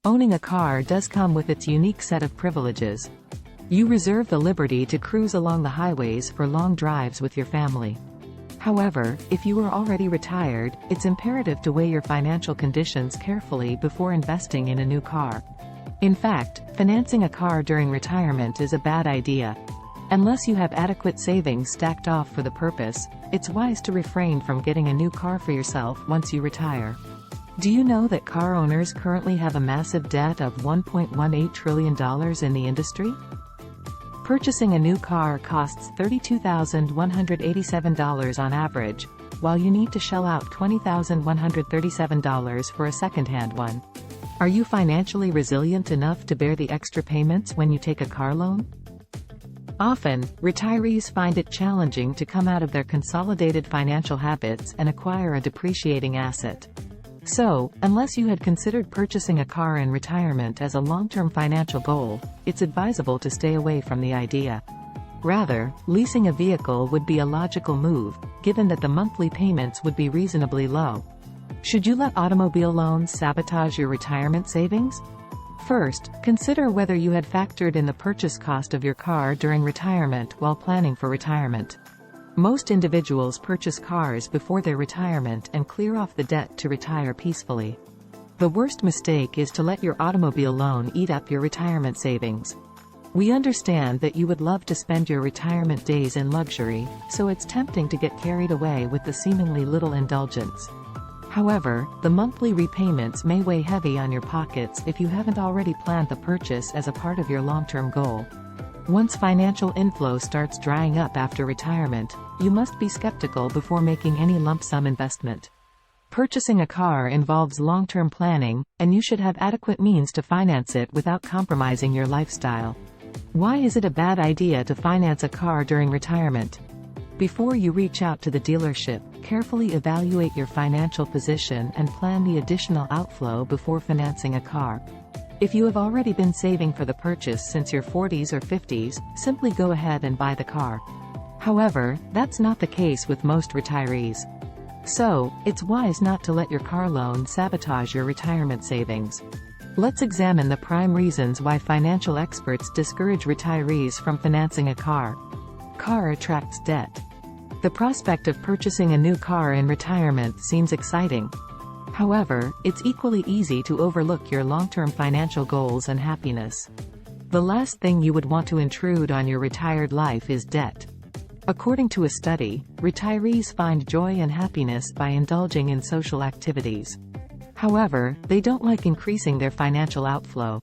Owning a car does come with its unique set of privileges. You reserve the liberty to cruise along the highways for long drives with your family. However, if you are already retired, it's imperative to weigh your financial conditions carefully before investing in a new car. In fact, financing a car during retirement is a bad idea. Unless you have adequate savings stacked off for the purpose, it's wise to refrain from getting a new car for yourself once you retire. Do you know that car owners currently have a massive debt of $1.18 trillion in the industry? Purchasing a new car costs $32,187 on average, while you need to shell out $20,137 for a second-hand one. Are you financially resilient enough to bear the extra payments when you take a car loan? Often, retirees find it challenging to come out of their consolidated financial habits and acquire a depreciating asset. So, unless you had considered purchasing a car in retirement as a long-term financial goal, it's advisable to stay away from the idea. Rather, leasing a vehicle would be a logical move, given that the monthly payments would be reasonably low. Should you let automobile loans sabotage your retirement savings? First, consider whether you had factored in the purchase cost of your car during retirement while planning for retirement. Most individuals purchase cars before their retirement and clear off the debt to retire peacefully. The worst mistake is to let your automobile loan eat up your retirement savings. We understand that you would love to spend your retirement days in luxury, so it's tempting to get carried away with the seemingly little indulgence. However, the monthly repayments may weigh heavy on your pockets if you haven't already planned the purchase as a part of your long-term goal. Once financial inflow starts drying up after retirement, you must be skeptical before making any lump sum investment. Purchasing a car involves long-term planning, and you should have adequate means to finance it without compromising your lifestyle. Why is it a bad idea to finance a car during retirement? Before you reach out to the dealership, carefully evaluate your financial position and plan the additional outflow before financing a car. If you have already been saving for the purchase since your 40s or 50s, simply go ahead and buy the car. However, that's not the case with most retirees. So, it's wise not to let your car loan sabotage your retirement savings. Let's examine the prime reasons why financial experts discourage retirees from financing a car. Car attracts debt. The prospect of purchasing a new car in retirement seems exciting. However, it's equally easy to overlook your long-term financial goals and happiness. The last thing you would want to intrude on your retired life is debt. According to a study, retirees find joy and happiness by indulging in social activities. However, they don't like increasing their financial outflow.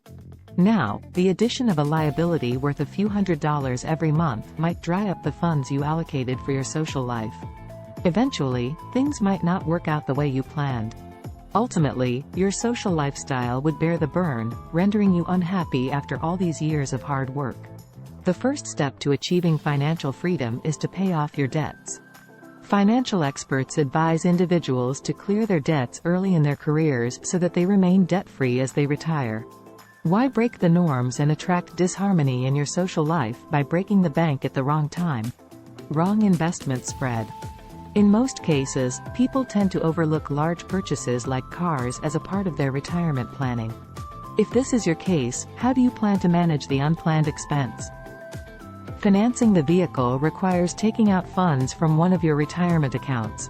Now, the addition of a liability worth a few $100s every month might dry up the funds you allocated for your social life. Eventually, things might not work out the way you planned. Ultimately, your social lifestyle would bear the burn, rendering you unhappy after all these years of hard work. The first step to achieving financial freedom is to pay off your debts. Financial experts advise individuals to clear their debts early in their careers so that they remain debt-free as they retire. Why break the norms and attract disharmony in your social life by breaking the bank at the wrong time? Wrong investment spread. In most cases, people tend to overlook large purchases like cars as a part of their retirement planning. If this is your case, how do you plan to manage the unplanned expense? Financing the vehicle requires taking out funds from one of your retirement accounts.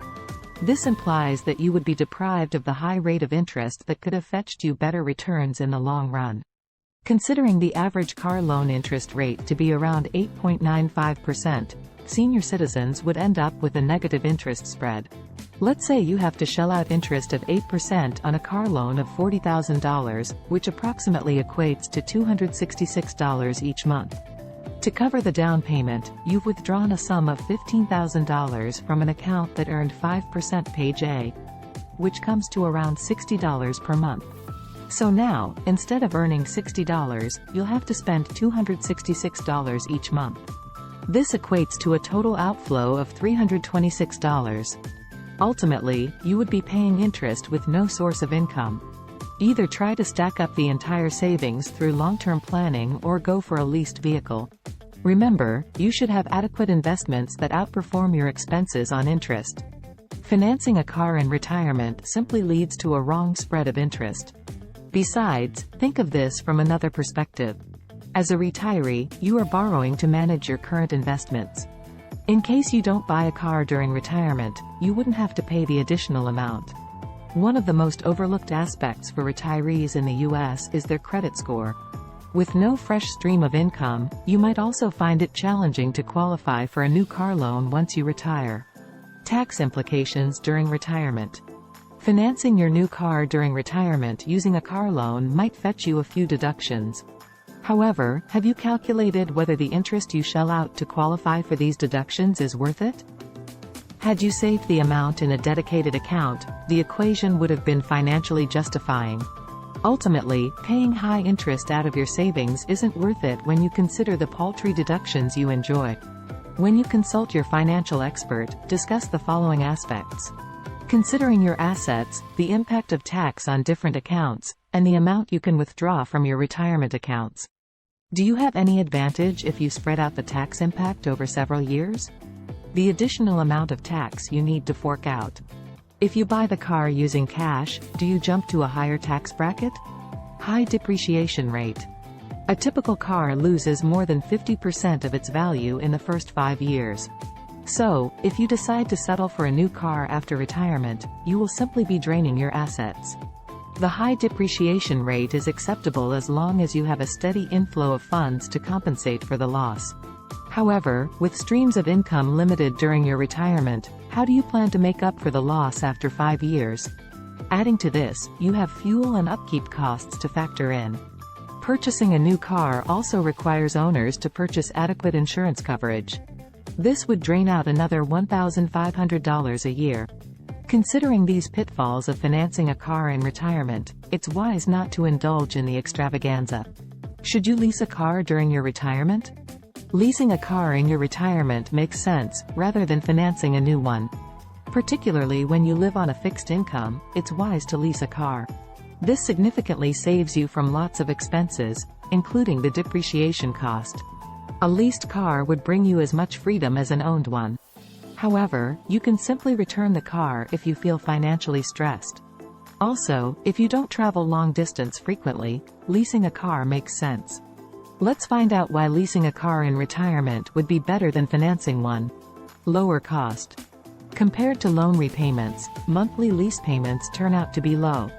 This implies that you would be deprived of the high rate of interest that could have fetched you better returns in the long run. Considering the average car loan interest rate to be around 8.95%, senior citizens would end up with a negative interest spread. Let's say you have to shell out interest of 8% on a car loan of $40,000, which approximately equates to $266 each month. To cover the down payment, you've withdrawn a sum of $15,000 from an account that earned 5% page A, which comes to around $60 per month. So now, instead of earning $60, you'll have to spend $266 each month. This equates to a total outflow of $326. Ultimately, you would be paying interest with no source of income. Either try to stack up the entire savings through long-term planning or go for a leased vehicle. Remember, you should have adequate investments that outperform your expenses on interest. Financing a car in retirement simply leads to a wrong spread of interest. Besides, think of this from another perspective. As a retiree, you are borrowing to manage your current investments. In case you don't buy a car during retirement, you wouldn't have to pay the additional amount. One of the most overlooked aspects for retirees in the US is their credit score. With no fresh stream of income, you might also find it challenging to qualify for a new car loan once you retire. Tax implications during retirement. Financing your new car during retirement using a car loan might fetch you a few deductions. However, have you calculated whether the interest you shell out to qualify for these deductions is worth it? Had you saved the amount in a dedicated account, the equation would have been financially justifying. Ultimately, paying high interest out of your savings isn't worth it when you consider the paltry deductions you enjoy. When you consult your financial expert, discuss the following aspects. Considering your assets, the impact of tax on different accounts, and the amount you can withdraw from your retirement accounts. Do you have any advantage if you spread out the tax impact over several years? The additional amount of tax you need to fork out. If you buy the car using cash, do you jump to a higher tax bracket? High depreciation rate. A typical car loses more than 50% of its value in the first 5 years. So, if you decide to settle for a new car after retirement, you will simply be draining your assets. The high depreciation rate is acceptable as long as you have a steady inflow of funds to compensate for the loss. However, with streams of income limited during your retirement, how do you plan to make up for the loss after 5 years? Adding to this, you have fuel and upkeep costs to factor in. Purchasing a new car also requires owners to purchase adequate insurance coverage. This would drain out another $1,500 a year. Considering these pitfalls of financing a car in retirement, it's wise not to indulge in the extravaganza. Should you lease a car during your retirement? Leasing a car in your retirement makes sense, rather than financing a new one. Particularly when you live on a fixed income, it's wise to lease a car. This significantly saves you from lots of expenses, including the depreciation cost. A leased car would bring you as much freedom as an owned one. However, you can simply return the car if you feel financially stressed. Also, if you don't travel long distance frequently, leasing a car makes sense. Let's find out why leasing a car in retirement would be better than financing one. Lower cost. Compared to loan repayments, monthly lease payments turn out to be low.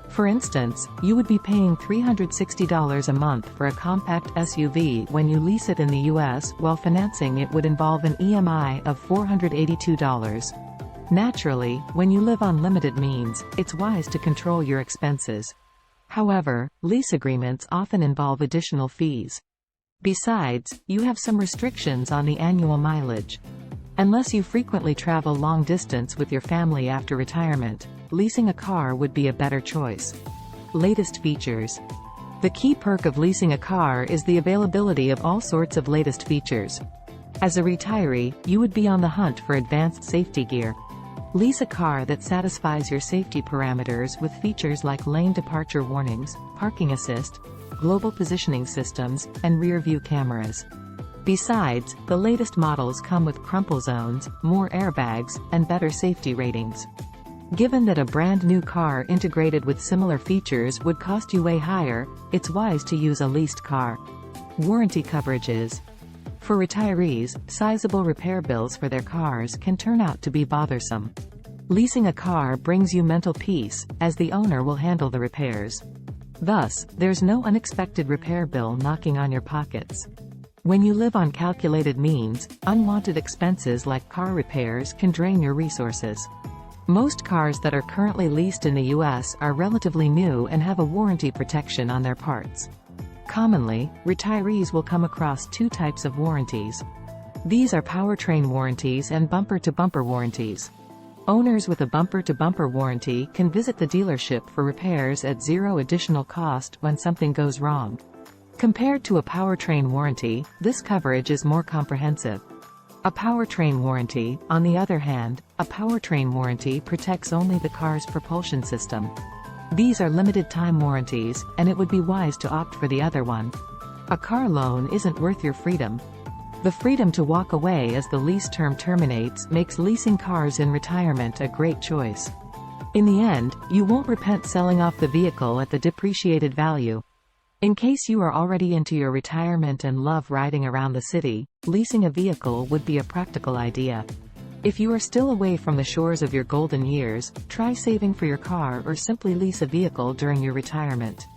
For instance, you would be paying $360 a month for a compact SUV when you lease it in the US, while financing it would involve an EMI of $482. Naturally, when you live on limited means, it's wise to control your expenses. However, lease agreements often involve additional fees. Besides, you have some restrictions on the annual mileage. Unless you frequently travel long distance with your family after retirement, leasing a car would be a better choice. Latest features. The key perk of leasing a car is the availability of all sorts of latest features. As a retiree, you would be on the hunt for advanced safety gear. Lease a car that satisfies your safety parameters with features like lane departure warnings, parking assist, global positioning systems, and rear-view cameras. Besides, the latest models come with crumple zones, more airbags, and better safety ratings. Given that a brand new car integrated with similar features would cost you way higher, it's wise to use a leased car. Warranty coverages. For retirees, sizable repair bills for their cars can turn out to be bothersome. Leasing a car brings you mental peace, as the owner will handle the repairs. Thus, there's no unexpected repair bill knocking on your pockets. When you live on calculated means, unwanted expenses like car repairs can drain your resources. Most cars that are currently leased in the US are relatively new and have a warranty protection on their parts. Commonly, retirees will come across two types of warranties. These are powertrain warranties and bumper-to-bumper warranties. Owners with a bumper-to-bumper warranty can visit the dealership for repairs at zero additional cost when something goes wrong. Compared to a powertrain warranty, this coverage is more comprehensive. A powertrain warranty, on the other hand, a powertrain warranty protects only the car's propulsion system. These are limited-time warranties, and it would be wise to opt for the other one. A car loan isn't worth your freedom. The freedom to walk away as the lease term terminates makes leasing cars in retirement a great choice. In the end, you won't repent selling off the vehicle at the depreciated value. In case you are already into your retirement and love riding around the city, leasing a vehicle would be a practical idea. If you are still away from the shores of your golden years, try saving for your car or simply lease a vehicle during your retirement.